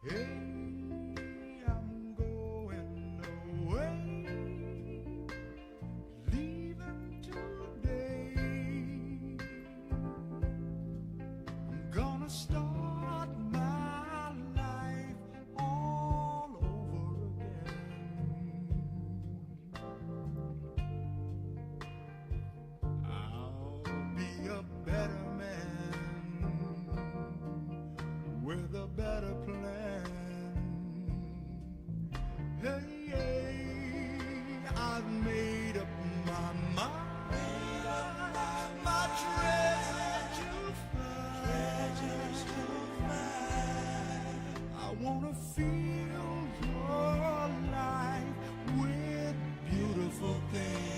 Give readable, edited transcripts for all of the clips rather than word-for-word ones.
Hey, I'm going away, leaving today. I'm gonna start my life all over again. I'll be a better man with a better plan. Hey, hey, I've made up my mind. My treasures to find. I wanna fill your life with beautiful things.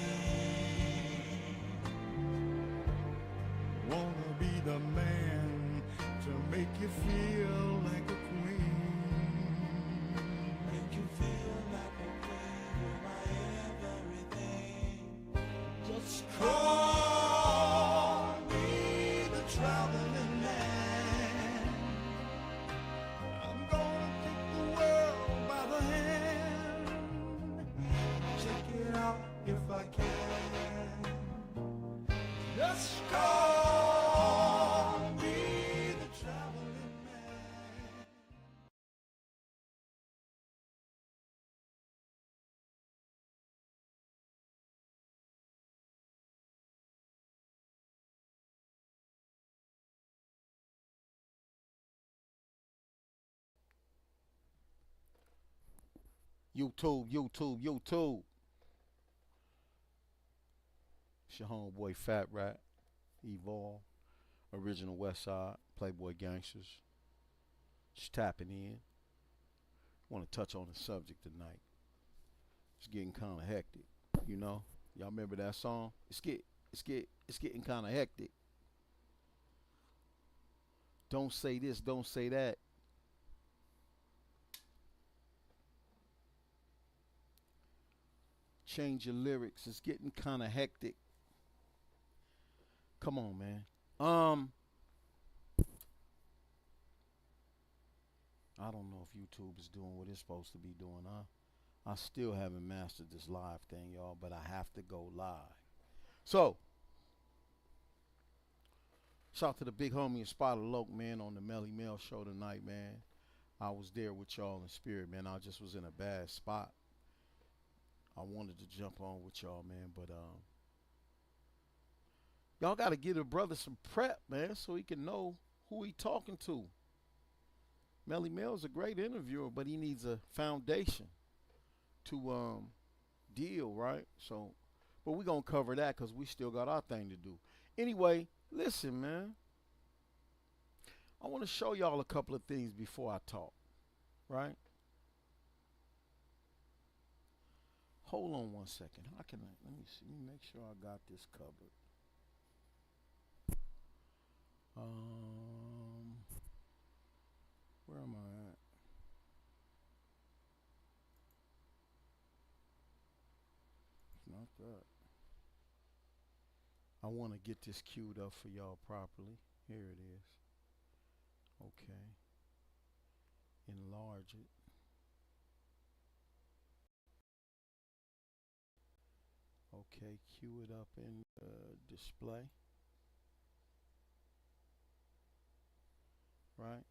Wanna be the man to make you feel like a queen. Make you feel like a queen. You're my everything. Just call me the traveling man. I'm gonna take the world by the hand. Check it out if I can. Just call me the traveling man. YouTube. It's your homeboy Fat Rat, Evolve, Original Westside, Playboy Gangsters. Just tapping in. Want to touch on the subject tonight. It's getting kind of hectic, you know. Y'all remember that song? It's getting kind of hectic. Don't say this, don't say that. Change your lyrics. It's getting kind of hectic. Come on, man. I don't know if YouTube is doing what it's supposed to be doing, huh? I still haven't mastered this live thing, y'all, but I have to go live. So, shout out to the big homie and Spotted Loke, man, on the Melly Mel show tonight, man. I was there with y'all in spirit, man. I just was in a bad spot. I wanted to jump on with y'all, man, but y'all got to give a brother some prep, man, so he can know who he talking to. Melly Mel's a great interviewer, but he needs a foundation to deal, right? So, but we're going to cover that because we still got our thing to do. Anyway, listen, man. I want to show y'all a couple of things before I talk, right? Hold on one second. How can I, let me see, let me make sure I got this covered. Where am I at? It's not that. I want to get this queued up for y'all properly. Here it is. Okay. Enlarge it. Okay, cue it up in display. Right?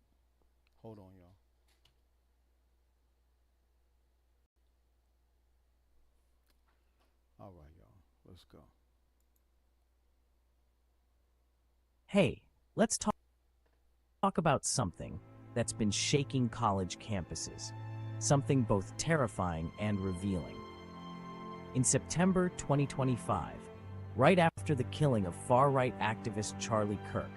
Hold on, y'all. All right, y'all. Let's go. Hey, let's talk about something that's been shaking college campuses. Something both terrifying and revealing. In September 2025, right after the killing of far-right activist Charlie Kirk,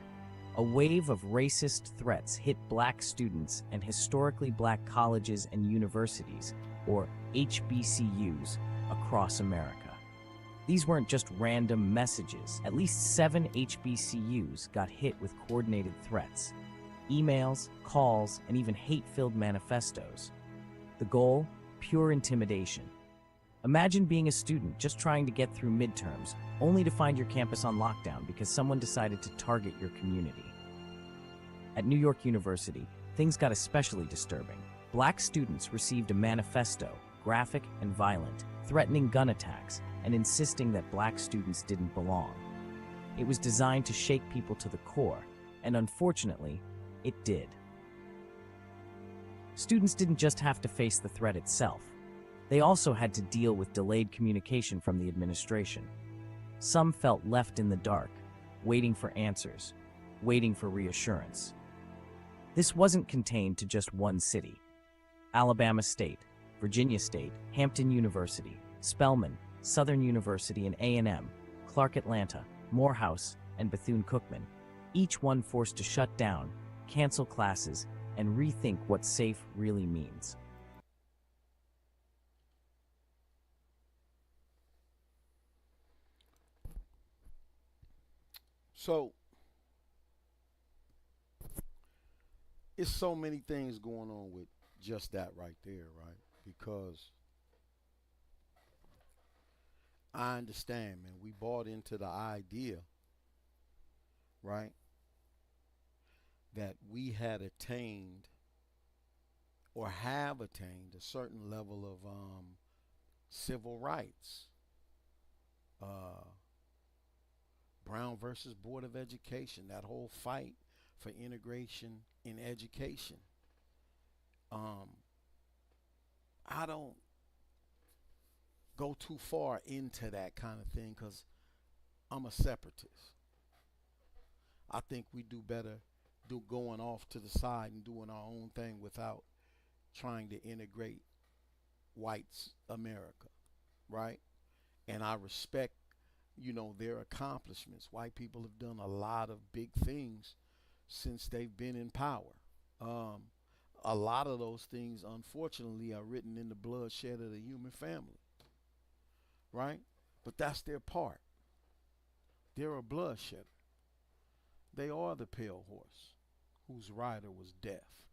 a wave of racist threats hit black students and historically black colleges and universities, or HBCUs, across America. These weren't just random messages. At least 7 HBCUs got hit with coordinated threats, emails, calls, and even hate-filled manifestos. The goal? Pure intimidation. Imagine being a student just trying to get through midterms, only to find your campus on lockdown because someone decided to target your community. At New York University, things got especially disturbing. Black students received a manifesto, graphic and violent, threatening gun attacks and insisting that black students didn't belong. It was designed to shake people to the core, and unfortunately, it did. Students didn't just have to face the threat itself. They also had to deal with delayed communication from the administration. Some felt left in the dark, waiting for answers, waiting for reassurance. This wasn't contained to just one city. Alabama State, Virginia State, Hampton University, Spelman, Southern University, and A&M, Clark Atlanta, Morehouse, and Bethune-Cookman, each one forced to shut down, cancel classes, and rethink what safe really means. So it's so many things going on with just that right there, right? Because I understand, man, we bought into the idea, right, that we had attained or have attained a certain level of civil rights. Brown versus Board of Education, that whole fight for integration in education. I don't go too far into that kind of thing because I'm a separatist. I think we do better going off to the side and doing our own thing without trying to integrate whites America, right? And I respect, their accomplishments. White people have done a lot of big things since they've been in power. A lot of those things, unfortunately, are written in the bloodshed of the human family, right? But that's their part. They're a bloodshedder. They are the pale horse whose rider was death.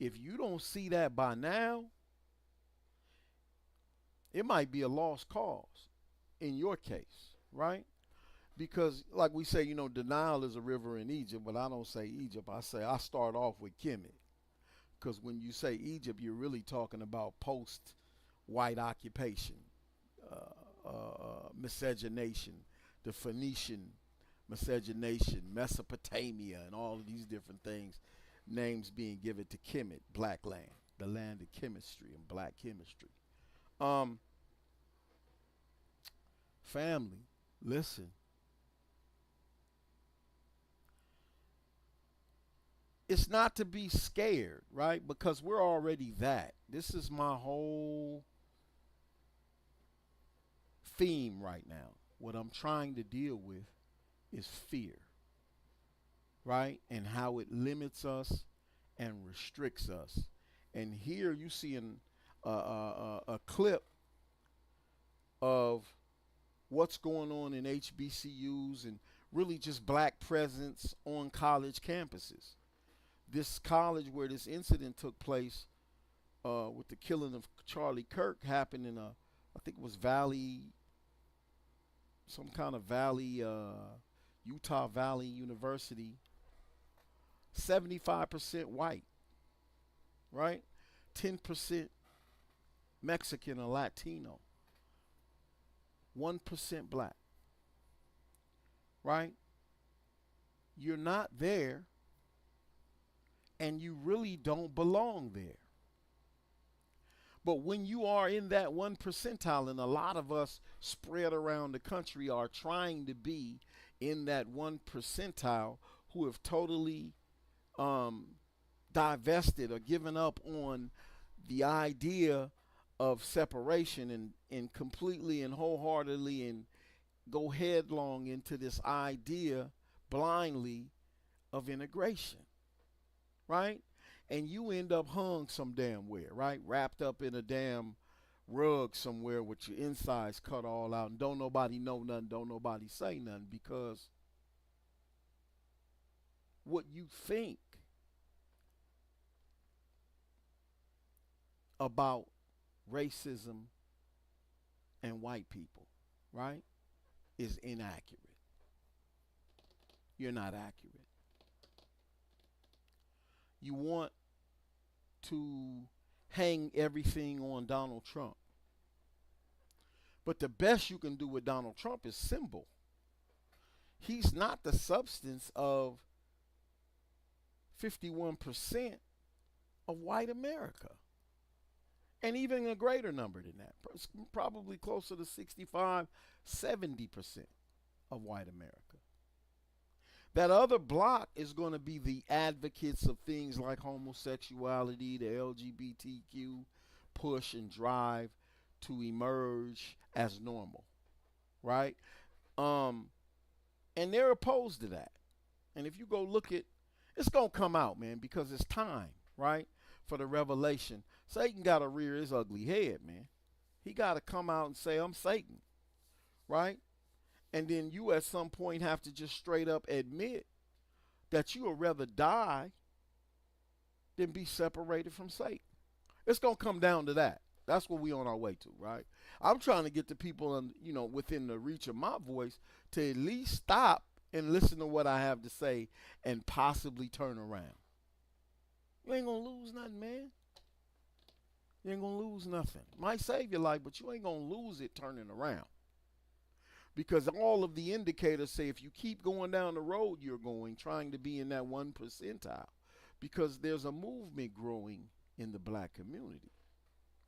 If you don't see that by now, it might be a lost cause in your case, right? Because, like we say, denial is a river in Egypt, but I don't say Egypt. I start off with Kemet. Because when you say Egypt, you're really talking about post-white occupation, miscegenation, the Phoenician miscegenation, Mesopotamia, and all of these different things, names being given to Kemet, black land, the land of chemistry and black chemistry. Family, listen. It's not to be scared, right? Because we're already that. This is my whole theme right now. What I'm trying to deal with is fear, right? And how it limits us and restricts us. And here you see a clip of what's going on in HBCUs and really just black presence on college campuses. This college where this incident took place with the killing of Charlie Kirk happened in I think it was some kind of Valley, Utah Valley University. 75% white, right? 10% Mexican or Latino. 1% black, right? You're not there, and you really don't belong there. But when you are in that 1 percentile, and a lot of us spread around the country are trying to be in that 1 percentile who have totally divested or given up on the idea of separation and completely and wholeheartedly and go headlong into this idea blindly of integration, right? And you end up hung some damn where, right? Wrapped up in a damn rug somewhere with your insides cut all out and don't nobody know nothing, don't nobody say nothing, because what you think about racism and white people, right, is inaccurate. You're not accurate. You want to hang everything on Donald Trump. But the best you can do with Donald Trump is symbol. He's not the substance of 51% of white America. And even a greater number than that, probably closer to 65, 70% of white America. That other block is going to be the advocates of things like homosexuality, the LGBTQ push and drive to emerge as normal, right? And they're opposed to that. And if you go look at, it's going to come out, man, because it's time, right, for the revelation. Satan got to rear his ugly head, man. He got to come out and say, I'm Satan, right? And then you at some point have to just straight up admit that you would rather die than be separated from Satan. It's going to come down to that. That's what we on our way to, right? I'm trying to get the people, within the reach of my voice to at least stop and listen to what I have to say and possibly turn around. You ain't going to lose nothing, man. You ain't going to lose nothing. Might save your life, but you ain't going to lose it turning around. Because all of the indicators say if you keep going down the road you're going, trying to be in that 1 percentile, because there's a movement growing in the black community,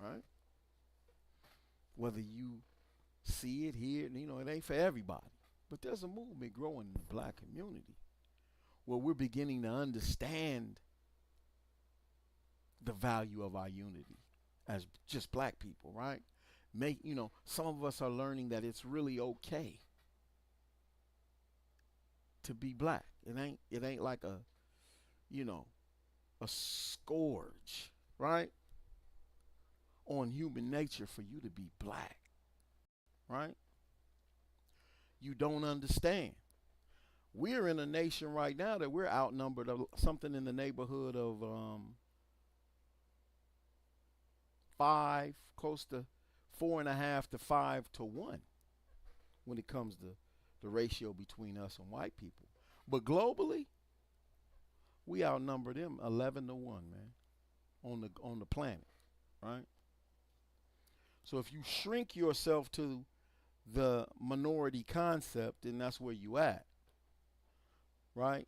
right? Whether you see it, hear it, it ain't for everybody. But there's a movement growing in the black community where we're beginning to understand the value of our unity as just black people, right? Some of us are learning that it's really okay to be black. It ain't like a scourge, right, on human nature for you to be black, right? You don't understand. We're in a nation right now that we're outnumbered something in the neighborhood of 5, close to 4.5 to 5 to 1 when it comes to the ratio between us and white people. But globally, we outnumber them 11 to 1, man, on the planet, right? So if you shrink yourself to the minority concept, then that's where you at, right?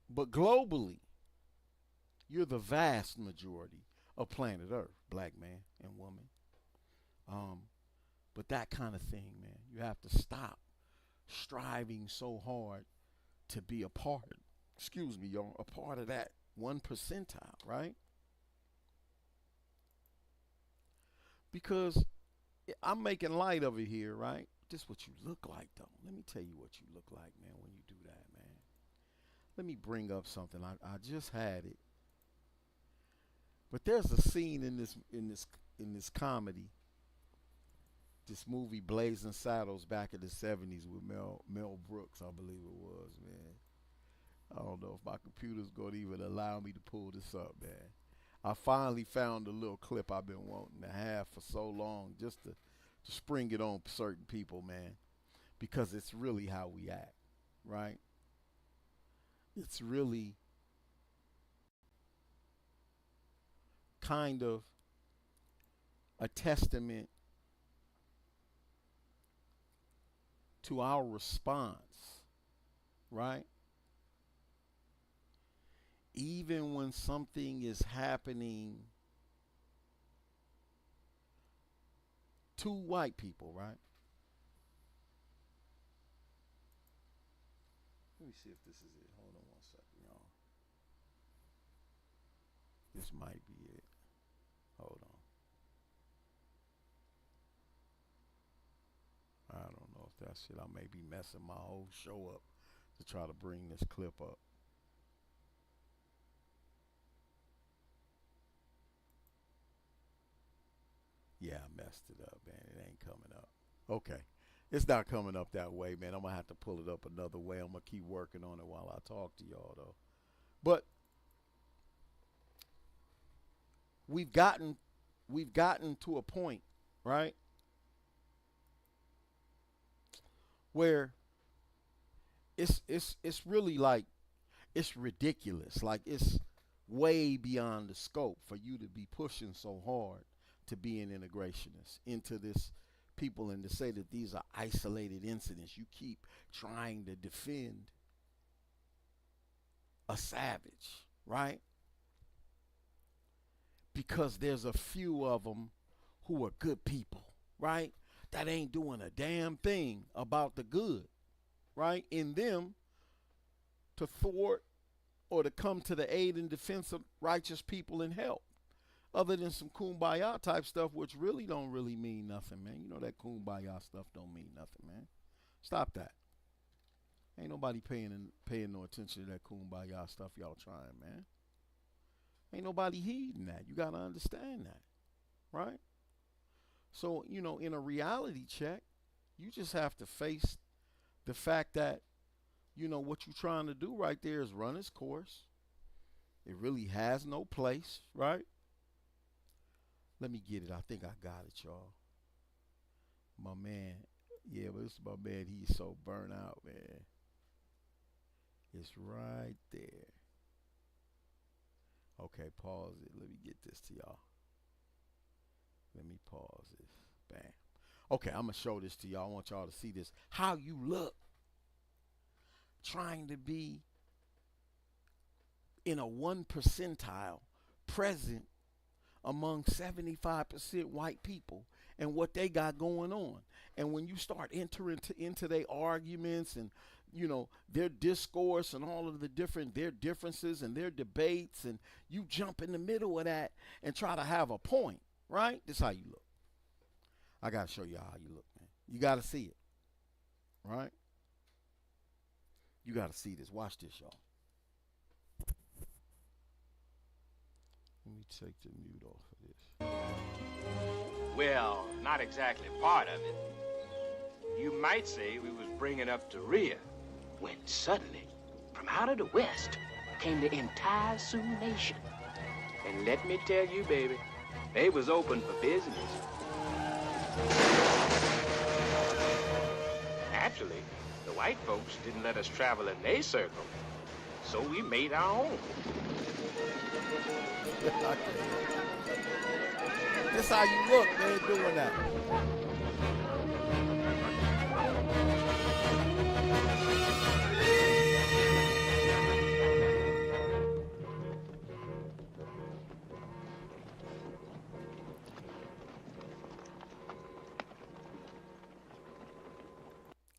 But globally, you're the vast majority of planet Earth, black man and woman. But that kind of thing, man, you have to stop striving so hard to be a part of that 1 percentile, right? Because I'm making light of it here, right? This is what you look like, though. Let me tell you what you look like, man, when you do that, man. Let me bring up something. I just had it. But there's a scene in this comedy, this movie Blazing Saddles back in the 70s with Mel Brooks, I believe it was, man. I don't know if my computer's going to even allow me to pull this up, man. I finally found a little clip I've been wanting to have for so long just to spring it on certain people, man, because it's really how we act, right? It's really kind of a testament to our response, right? Even when something is happening to white people, right? Let me see if this is it. Hold on 1 second, y'all. This might be it. Hold on. I don't know if that's it. I may be messing my whole show up to try to bring this clip up. Yeah, I messed it up, man. It ain't coming up. Okay. It's not coming up that way, man. I'm going to have to pull it up another way. I'm going to keep working on it while I talk to y'all, though. But we've gotten to a point, right, where it's really like it's ridiculous. Like it's way beyond the scope for you to be pushing so hard to be an integrationist into this people and to say that these are isolated incidents. You keep trying to defend a savage, right? Because there's a few of them who are good people, right? That ain't doing a damn thing about the good, right? In them to thwart or to come to the aid and defense of righteous people and help. Other than some kumbaya type stuff, which really don't really mean nothing, man. You know that kumbaya stuff don't mean nothing, man. Stop that. Ain't nobody paying no attention to that kumbaya stuff y'all trying, man. Ain't nobody heeding that. You gotta understand that, right? So, you know, in a reality check, you just have to face the fact that, you know, what you're trying to do right there is run its course. It really has no place, right? Let me get it. I think I got it, y'all. My man, yeah, but it's my man. He's so burnt out, man. It's right there. Okay, pause it. Let me get this to y'all. Let me pause this. Bam. Okay, I'm going to show this to y'all. I want y'all to see this. How you look trying to be in a 1 percentile present among 75% white people and what they got going on. And when you start entering into their arguments and, you know, their discourse and all of their differences and their debates, and you jump in the middle of that and try to have a point, right? This is how you look. I got to show you how you look, man. You got to see it, right? You got to see this. Watch this, y'all. Let me take the mute off of this. Well, not exactly part of it. You might say we was bringing up the rear when suddenly, from out of the west, came the entire Sioux Nation. And let me tell you, baby, they was open for business. Naturally, the white folks didn't let us travel in their circle, so we made our own. This how you look, man, doing that.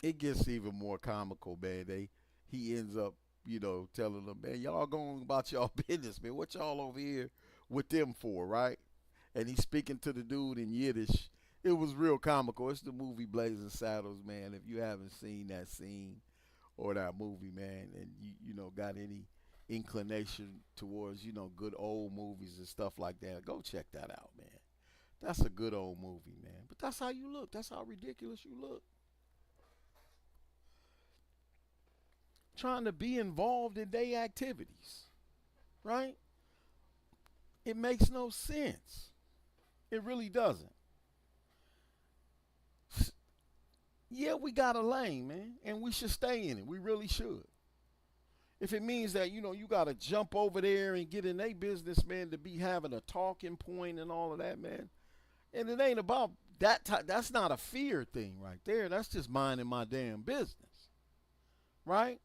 It gets even more comical, man. He ends up, you know, telling them, man, y'all going about y'all business, man. What y'all over here with them for, right? And he's speaking to the dude in Yiddish. It was real comical. It's the movie Blazing Saddles, man. If you haven't seen that scene or that movie, man, and you know, got any inclination towards, you know, good old movies and stuff like that, go check that out, man. That's a good old movie, man. But that's how you look. That's how ridiculous you look. Trying to be involved in their activities, right? It makes no sense. It really doesn't. Yeah, we got a lane, man, and we should stay in it. We really should. If it means that, you know, you got to jump over there and get in their business, man, to be having a talking point and all of that, man. And it ain't about that. That's not a fear thing right there. That's just minding my damn business, right?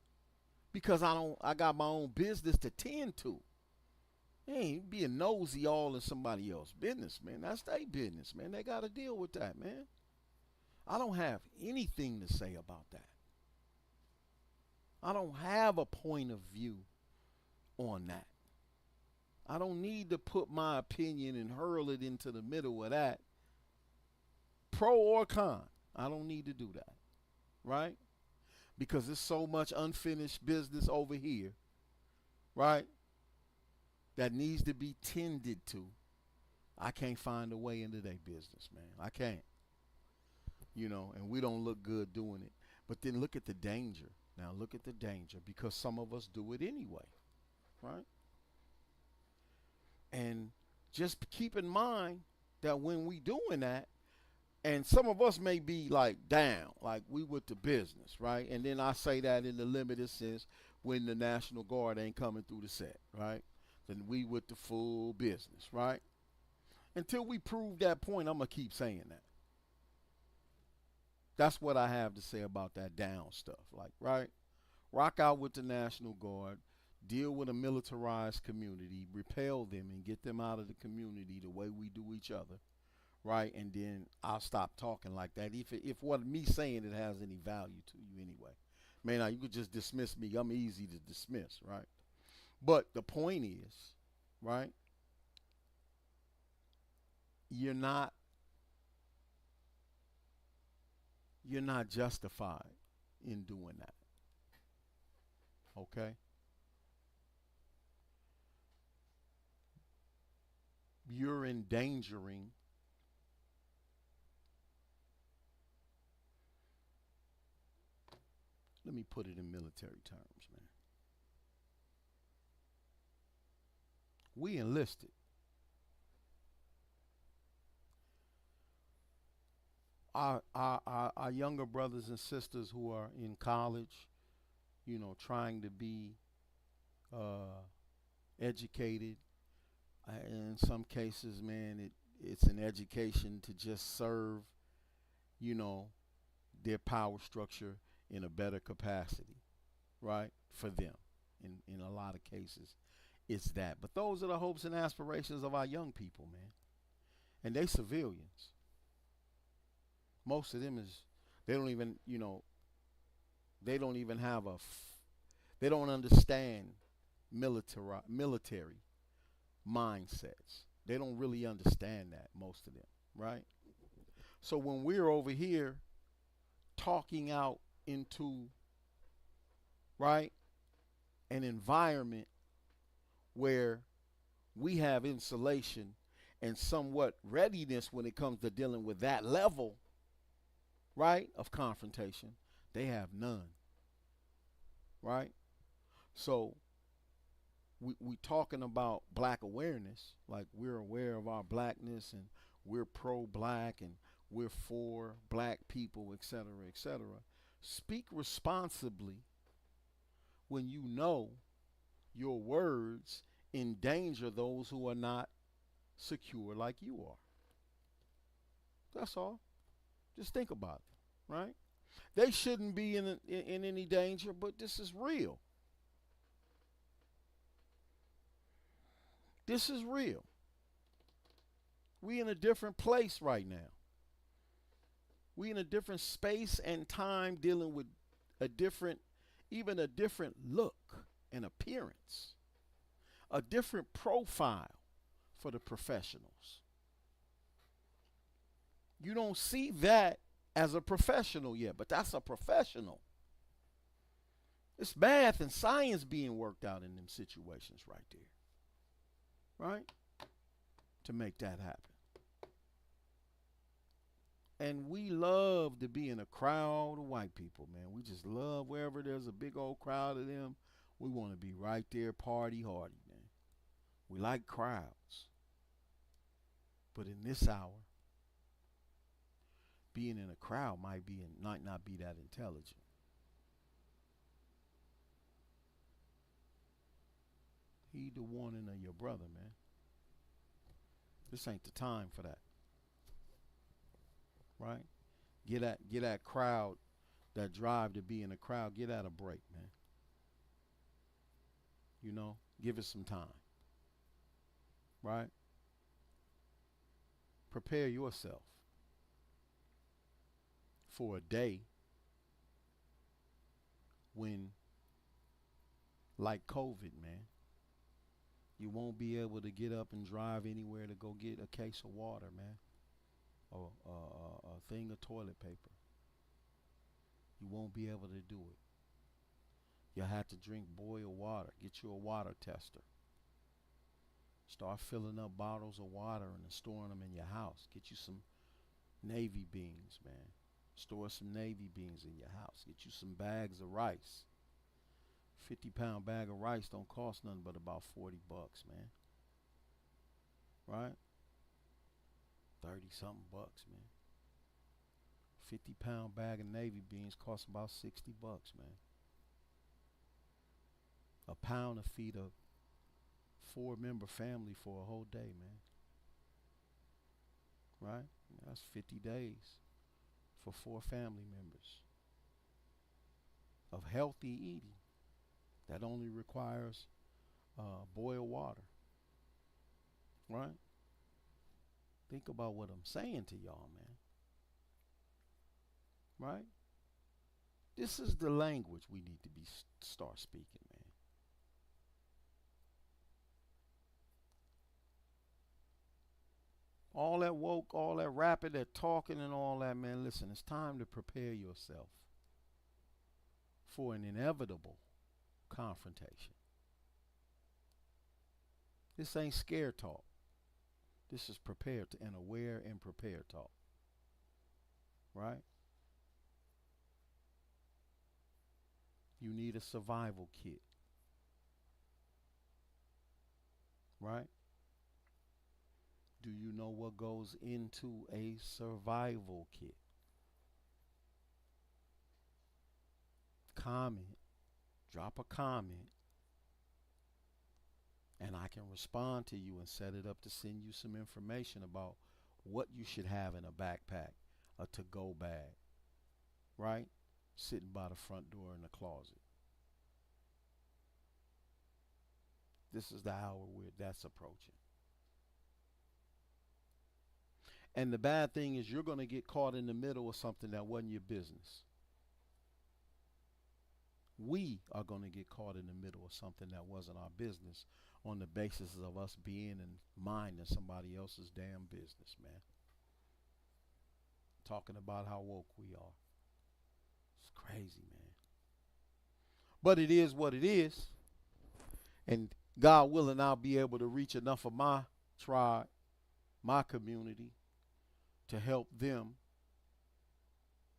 Because I got my own business to tend to. Ain't being nosy all in somebody else's business, man. That's their business, man. They got to deal with that, man. I don't have anything to say about that. I don't have a point of view on that. I don't need to put my opinion and hurl it into the middle of that. Pro or con. I don't need to do that, right? Because there's so much unfinished business over here, right, that needs to be tended to. I can't find a way into their business, man. I can't. You know, and we don't look good doing it. But then look at the danger. Now look at the danger, because some of us do it anyway, right? And just keep in mind that when we doing that, And some of us may be like down, like we with the business, right? And then I say that in the limited sense when the National Guard ain't coming through the set, right? Then we with the full business, right? Until we prove that point, I'm going to keep saying that. That's what I have to say about that down stuff, like, right? Rock out with the National Guard, deal with a militarized community, repel them and get them out of the community the way we do each other, right? And then I'll stop talking like that. If what me saying it has any value to you anyway. Man, you could just dismiss me. I'm easy to dismiss, right? But the point is, right? You're not justified in doing that. Okay? You're endangering let me put it in military terms, man. We enlisted. Our younger brothers and sisters who are in college, you know, trying to be educated. In some cases, man, it's an education to just serve, you know, their power structure in a better capacity, right? For them. In a lot of cases, it's that. But those are the hopes and aspirations of our young people, man. And they civilians. Most of them they don't even, you know, they don't even have they don't understand military mindsets. They don't really understand that, most of them, right? So when we're over here talking out into, right, an environment where we have insulation and somewhat readiness when it comes to dealing with that level, right, of confrontation, they have none, right? So we talking about black awareness, like we're aware of our blackness and we're pro-black and we're for black people, et cetera, et cetera. Speak responsibly when you know your words endanger those who are not secure like you are. That's all. Just think about it, right? They shouldn't be in any danger, but this is real. This is real. We in a different place right now. We in a different space and time dealing with even a different look and appearance, a different profile for the professionals. You don't see that as a professional yet, but that's a professional. It's math and science being worked out in them situations right there, right? To make that happen. And we love to be in a crowd of white people, man. We just love wherever there's a big old crowd of them. We want to be right there, party hardy, man. We like crowds. But in this hour, being in a crowd might not be that intelligent. Heed the warning of your brother, man. This ain't the time for that. Right? Get that crowd, that drive to be in a crowd, get at a break, man. You know, give it some time. Right? Prepare yourself for a day when, like COVID, man, you won't be able to get up and drive anywhere to go get a case of water, man, or a thing of toilet paper. You won't be able to do it. You'll have to drink boiled water. Get you a water tester. Start filling up bottles of water and storing them in your house. Get you some Navy beans, man. Store some Navy beans in your house. Get you some bags of rice. 50-pound bag of rice don't cost nothing but about $40, man. Right? 30-something bucks, man. 50-pound bag of Navy beans costs about $60, man. A pound to feed a 4-member family for a whole day, man. Right? That's 50 days for 4 family members of healthy eating that only requires boiled water. Right? Think about what I'm saying to y'all, man. Right? This is the language we need to be start speaking, man. All that woke, all that rapping, that talking and all that, man, listen, it's time to prepare yourself for an inevitable confrontation. This ain't scare talk. This is prepared and aware and prepared talk. Right? You need a survival kit. Right? Do you know what goes into a survival kit? Comment. Drop a comment. And I can respond to you and set it up to send you some information about what you should have in a backpack, a to-go bag, right? Sitting by the front door in the closet. This is the hour where that's approaching. And the bad thing is you're going to get caught in the middle of something that wasn't your business. We are going to get caught in the middle of something that wasn't our business on the basis of us being and minding somebody else's damn business, man. Talking about how woke we are. It's crazy, man. But it is what it is. And God willing, I'll be able to reach enough of my tribe, my community, to help them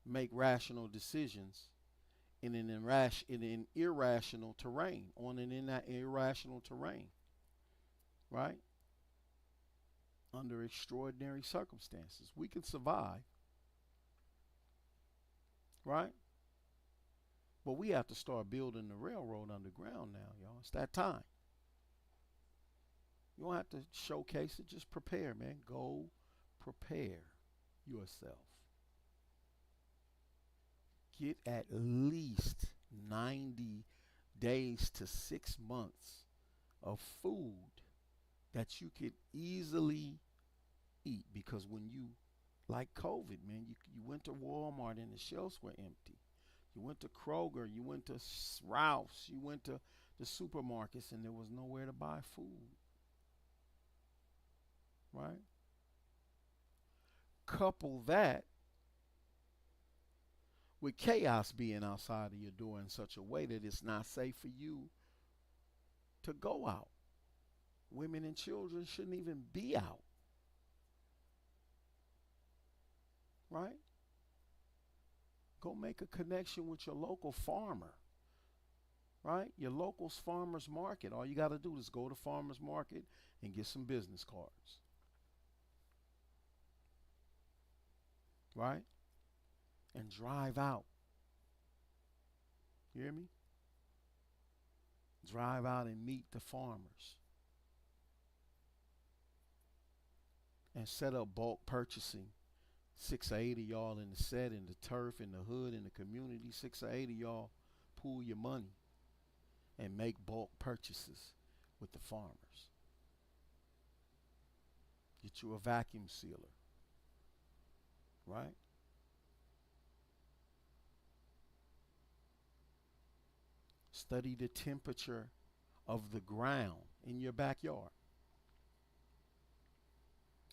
make rational decisions in an irrational terrain, in that irrational terrain, right? Under extraordinary circumstances. We can survive, right? But we have to start building the railroad underground now, y'all. It's that time. You don't have to showcase it. Just prepare, man. Go prepare yourself. Get at least 90 days to 6 months of food that you could easily eat. Because when you, like COVID, man, you went to Walmart and the shelves were empty. You went to Kroger, you went to Ralph's, you went to the supermarkets, and there was nowhere to buy food. Right? Couple that with chaos being outside of your door in such a way that it's not safe for you to go out. Women and children shouldn't even be out. Right? Go make a connection with your local farmer. Right? Your local farmer's market. All you got to do is go to farmer's market and get some business cards. Right? And drive out. You hear me? Drive out and meet the farmers. And set up bulk purchasing. 6 or 8 of y'all in the set, in the turf, in the hood, in the community. 6 or 8 of y'all pool your money and make bulk purchases with the farmers. Get you a vacuum sealer. Right? Study the temperature of the ground in your backyard.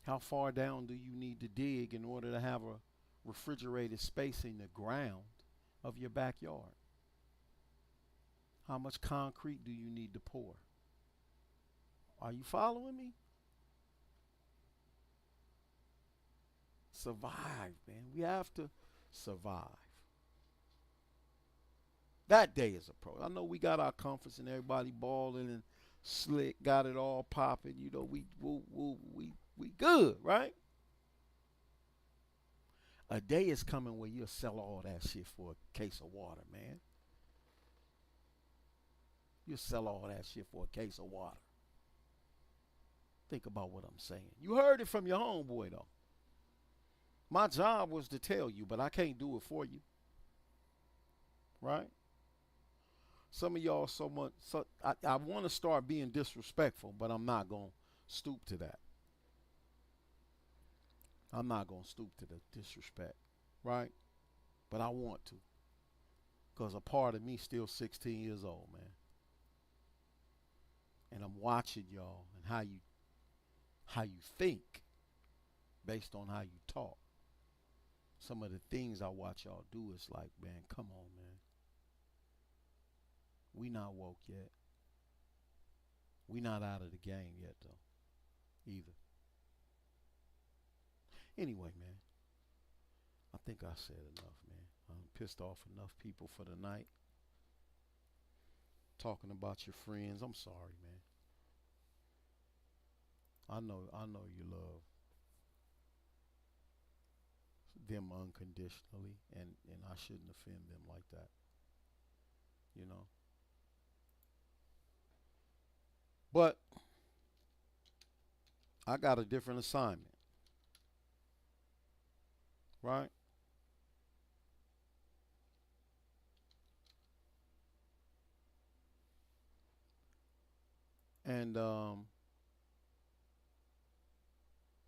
How far down do you need to dig in order to have a refrigerated space in the ground of your backyard? How much concrete do you need to pour? Are you following me? Survive, man. We have to survive. That day is approaching. I know we got our conference and everybody balling and slick, got it all popping. You know, we good, right? A day is coming where you'll sell all that shit for a case of water, man. You'll sell all that shit for a case of water. Think about what I'm saying. You heard it from your homeboy, though. My job was to tell you, but I can't do it for you. Right? Some of y'all I want to start being disrespectful, but I'm not going to stoop to that. I'm not going to stoop to the disrespect, right? But I want to, because a part of me still 16 years old, man. And I'm watching y'all and how you think based on how you talk. Some of the things I watch y'all do is like, man, come on, man. We not woke yet. We not out of the game yet, though, either. Anyway, man, I think I said enough, man. I'm pissed off enough people for the night. Talking about your friends. I'm sorry, man. I know you love them unconditionally, and I shouldn't offend them like that. You know? But I got a different assignment. Right? And I'm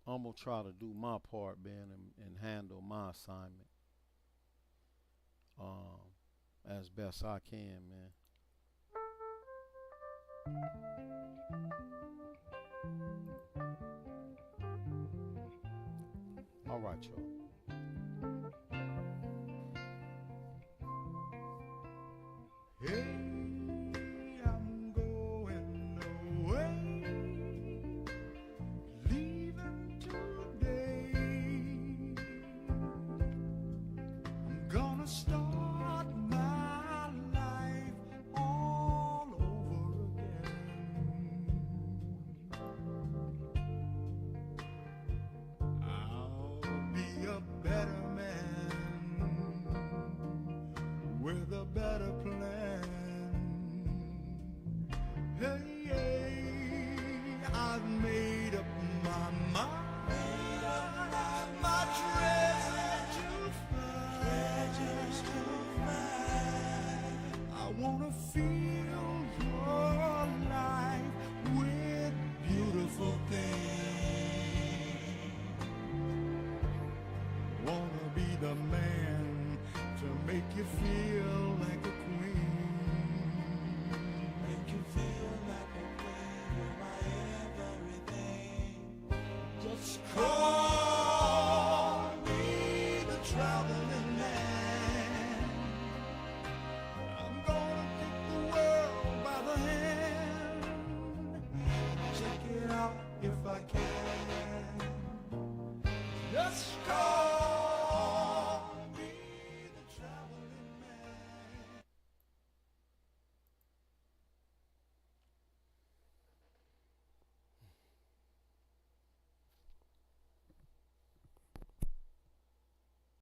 going to try to do my part, man, and handle my assignment as best I can, man. All right, y'all. Hey, I'm going away, leaving today. I'm gonna start my life all over again. I'll be a better man with a better plan. Hey, I've made up my mind.